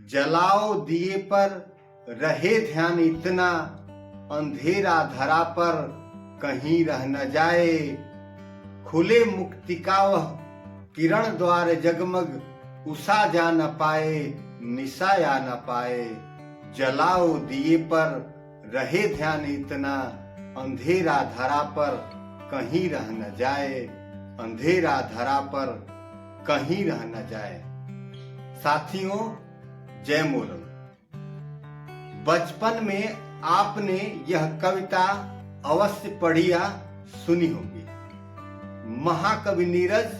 जलाओ दिए पर रहे ध्यान इतना, अंधेरा धरा पर कहीं रह न जाए। खुले मुक्ति का वह किरण द्वार जगमग, उषा जा न पाए निशा या न पाए। जलाओ दिए पर रहे ध्यान इतना, अंधेरा धरा पर कहीं रह न जाए। अंधेरा धरा पर कहीं रह न जाए। साथियों, जय मोरल। बचपन में आपने यह कविता अवश्य पढ़ी या सुनी होगी। महाकवि नीरज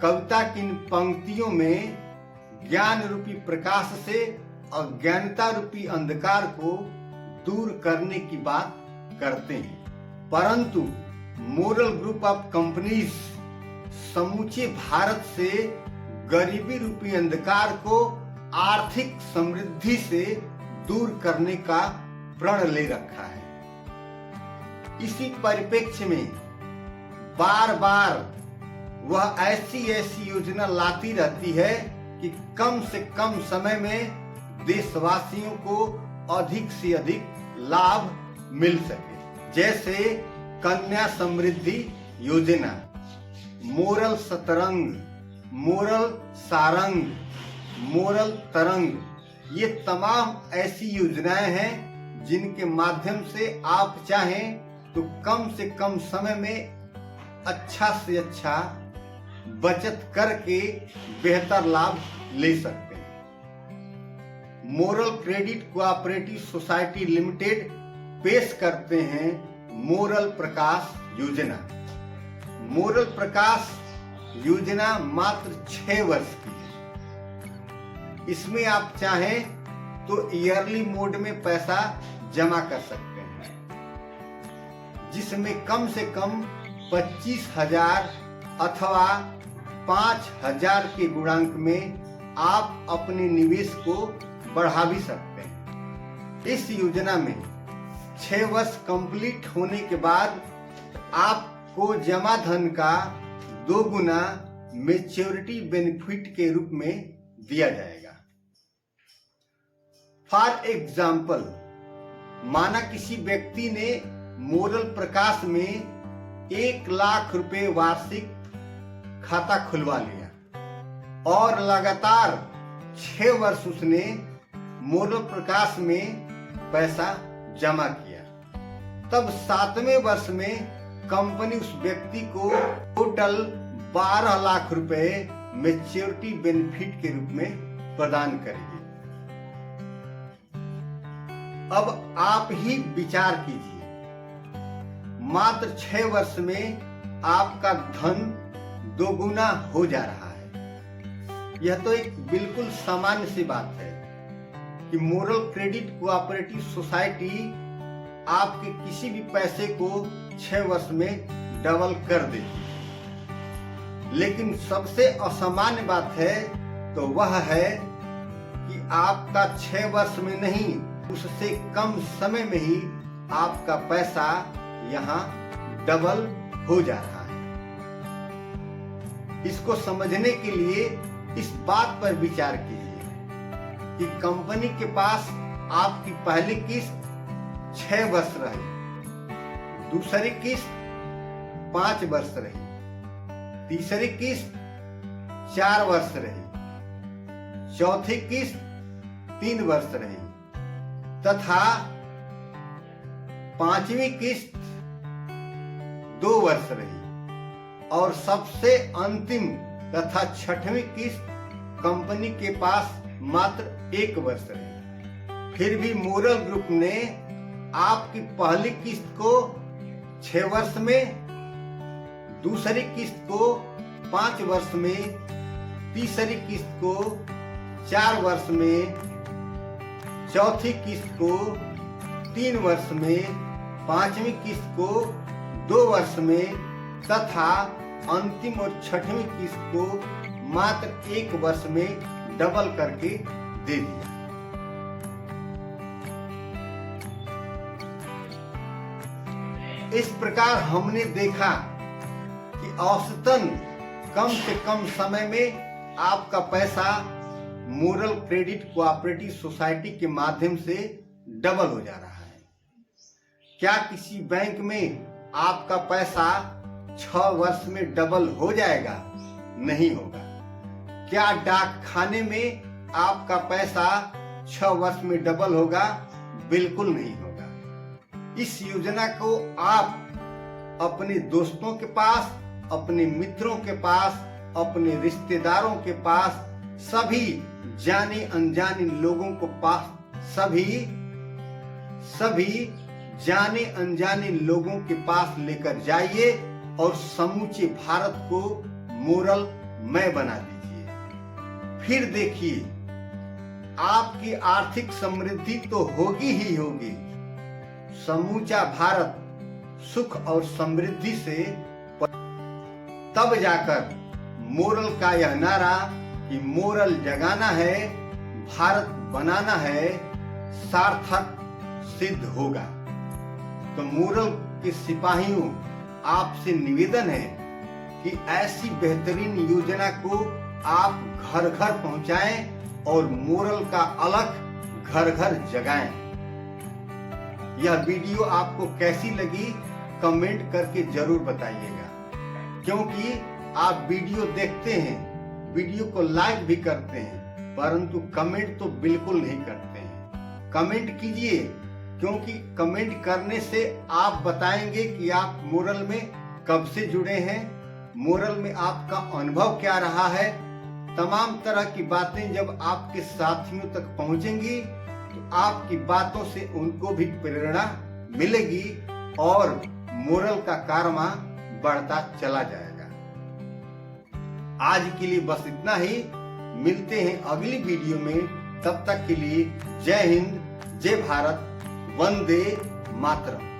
कविता की इन पंक्तियों में ज्ञान रूपी प्रकाश से अज्ञानता रूपी अंधकार को दूर करने की बात करते हैं, परंतु मोरल ग्रुप ऑफ कंपनीज समूचे भारत से गरीबी रूपी अंधकार को आर्थिक समृद्धि से दूर करने का प्रण ले रखा है। इसी परिप्रेक्ष्य में बार बार वह ऐसी योजना लाती रहती है कि कम से कम समय में देशवासियों को अधिक से अधिक लाभ मिल सके। जैसे कन्या समृद्धि योजना, मोरल सतरंग, मोरल सारंग, मोरल तरंग, ये तमाम ऐसी योजनाएं हैं जिनके माध्यम से आप चाहें तो कम से कम समय में अच्छा से अच्छा बचत करके बेहतर लाभ ले सकते हैं। Moral credit cooperative society limited पेश करते हैं मोरल प्रकाश योजना। मोरल प्रकाश योजना मात्र 6 वर्ष की है। इसमें आप चाहें तो ईयरली मोड में पैसा जमा कर सकते हैं, जिसमें कम से कम 25,000 अथवा 5,000 के गुणांक में आप अपने निवेश को बढ़ा भी सकते हैं। इस योजना में 6 वर्ष कंप्लीट होने के बाद आपको जमा धन का 2 गुना मैच्योरिटी बेनिफिट के रूप में दिया जाएगा। फॉर एग्जाम्पल, माना किसी व्यक्ति ने मोरल प्रकाश में 1 लाख रुपए वार्षिक खाता खुलवा लिया और लगातार 6 वर्ष उसने मोरल प्रकाश में पैसा जमा किया। तब 7वें वर्ष में कंपनी उस व्यक्ति को टोटल 12 लाख रुपए मैच्योरिटी बेनिफिट के रूप में प्रदान करेगी। अब आप ही विचार कीजिए, मात्र 6 वर्ष में आपका धन 2 गुना हो जा रहा है। यह तो एक बिल्कुल सामान्य सी बात है कि मोरल क्रेडिट कोऑपरेटिव सोसाइटी आपके किसी भी पैसे को 6 वर्ष में डबल कर देती है। लेकिन सबसे असामान्य बात है तो वह है कि आपका 6 वर्ष में नहीं, उससे कम समय में ही आपका पैसा यहाँ डबल हो जा रहा है। इसको समझने के लिए इस बात पर विचार कीजिए कि कंपनी के पास आपकी पहली किस्त 6 वर्ष रही, दूसरी किस्त 5 वर्ष रही, तीसरी किस्त 4 वर्ष रही, चौथी किस्त 3 वर्ष रही तथा 5वीं किस्त 2 वर्ष रही और सबसे अंतिम तथा 6वीं किस्त कंपनी के पास मात्र 1 वर्ष रही। फिर भी मोरल ग्रुप ने आपकी पहली किस्त को 6 वर्ष में, दूसरी किस्त को 5 वर्ष में, तीसरी किस्त को 4 वर्ष में, चौथी किस्त को 3 वर्ष में, 5वीं किस्त को 2 वर्ष में तथा अंतिम और 6वीं किस्त को मात्र 1 वर्ष में डबल करके दे दिया। इस प्रकार हमने देखा कि औसतन कम से कम समय में आपका पैसा मोरल क्रेडिट कोऑपरेटिव सोसाइटी के माध्यम से डबल हो जा रहा है। क्या किसी बैंक में आपका पैसा 6 वर्ष में डबल हो जाएगा? नहीं होगा। क्या डाक खाने में आपका पैसा 6 वर्ष में डबल होगा? बिल्कुल नहीं होगा। इस योजना को आप अपने दोस्तों के पास, अपने मित्रों के पास, अपने रिश्तेदारों के पास, सभी जाने अनजाने लोगों को पास, सभी जाने अनजाने लोगों के पास लेकर जाइए और समूचे भारत को मोरल मय बना दीजिए। फिर देखिए, आपकी आर्थिक समृद्धि तो होगी ही होगी। समूचा भारत सुख और समृद्धि से तब जाकर मोरल का यह नारा कि मोरल जगाना है, भारत बनाना है, सार्थक सिद्ध होगा। तो मोरल के सिपाहियों, आपसे निवेदन है कि ऐसी बेहतरीन योजना को आप घर घर पहुंचाएं और मोरल का अलख घर घर जगाएं। यह वीडियो आपको कैसी लगी कमेंट करके जरूर बताइएगा, क्योंकि आप वीडियो देखते हैं, वीडियो को लाइक भी करते हैं, परंतु कमेंट तो बिल्कुल नहीं करते हैं। कमेंट कीजिए, क्योंकि कमेंट करने से आप बताएंगे कि आप मोरल में कब से जुड़े हैं, मोरल में आपका अनुभव क्या रहा है। तमाम तरह की बातें जब आपके साथियों तक पहुंचेंगी तो आपकी बातों से उनको भी प्रेरणा मिलेगी और मोरल का कारवां बढ़ता चला जाएगा। आज के लिए बस इतना ही। मिलते हैं अगली वीडियो में। तब तक के लिए जय हिंद, जय भारत, वंदे मातरम।